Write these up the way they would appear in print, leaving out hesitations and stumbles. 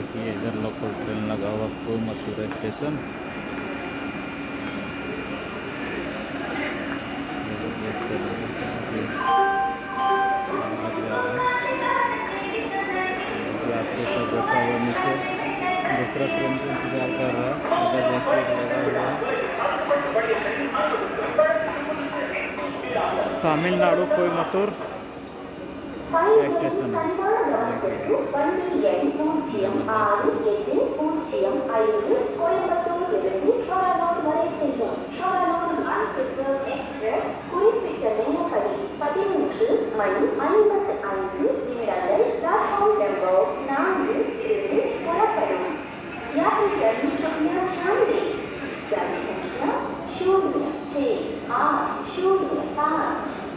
देखिए इधर local train लगा हुआ कोयम्बटूर स्टेशन। यात्री सब बैठा हुआ नीचे, दूसरा ट्रेन का इंतजार कर रहा है। इधर देखिए लगा हुआ है तमिलनाडु कोयम्बटूर स्टेशन है।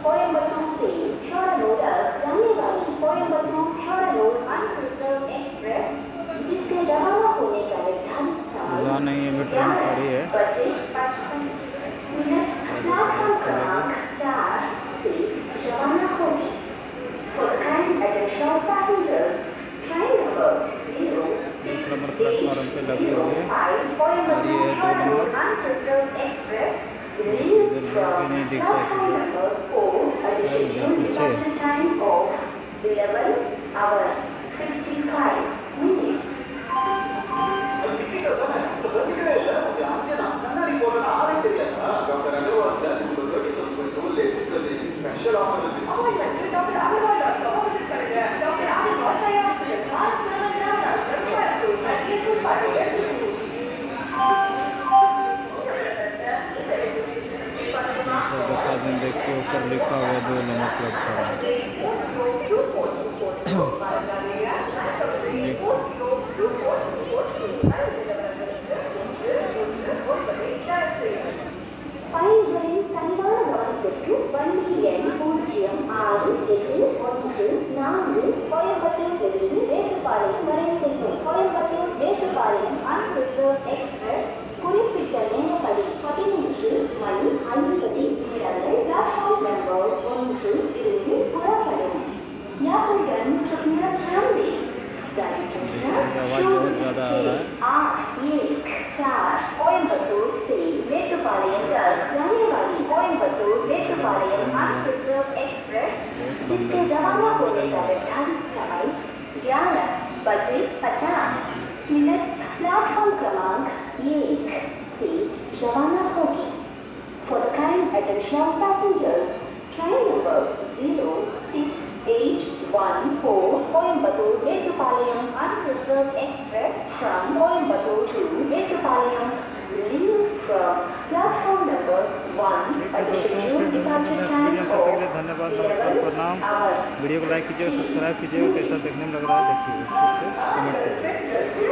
कोयम्बटूर से शोरानूर जाने वाली कोयम्बटूर शोरानूर अनरिजर्व एक्सप्रेस जिसके रवाना होने का निर्धारित समय नहीं है, ट्रेन खड़ी है। प्लेटफॉर्म क्रमांक 4 से रवाना होगी। For the kind attention of passengers, train number 06 number platform पे लगी हुई है और ये 2 नंबर अनरिजर्व एक्सप्रेस नहीं दिखता है पीछे। time of 11 hours 55 minutes. बता दें, देखिए ऊपर लिखा हुआ है 2 नंबर प्लेटफॉर्म। आवाज बहुत ज़्यादा आ रहा है। कोयम्बटूर से मेट्रोपॉलिटन जाने वाली कोयम्बटूर मेट्रोपॉलिटन अनरिजर्व एक्सप्रेस जिसके रवाना होने का निर्धारित समय 11:50 प्लेटफॉर्म क्रमांक 1 से रवाना होगी। For the kind attention of passengers, train number 06-814 Coimbatore Metropolitan Unreserved Express from Coimbatore to Metropolitan will leave from platform number 1 at the scheduled departure time of धन्यवाद, नमस्कार, प्रणाम। वीडियो को लाइक कीजिए, सब्सक्राइब कीजिए। कैसा देखने में लग रहा है देखिए, फिर से कमेंट कीजिए।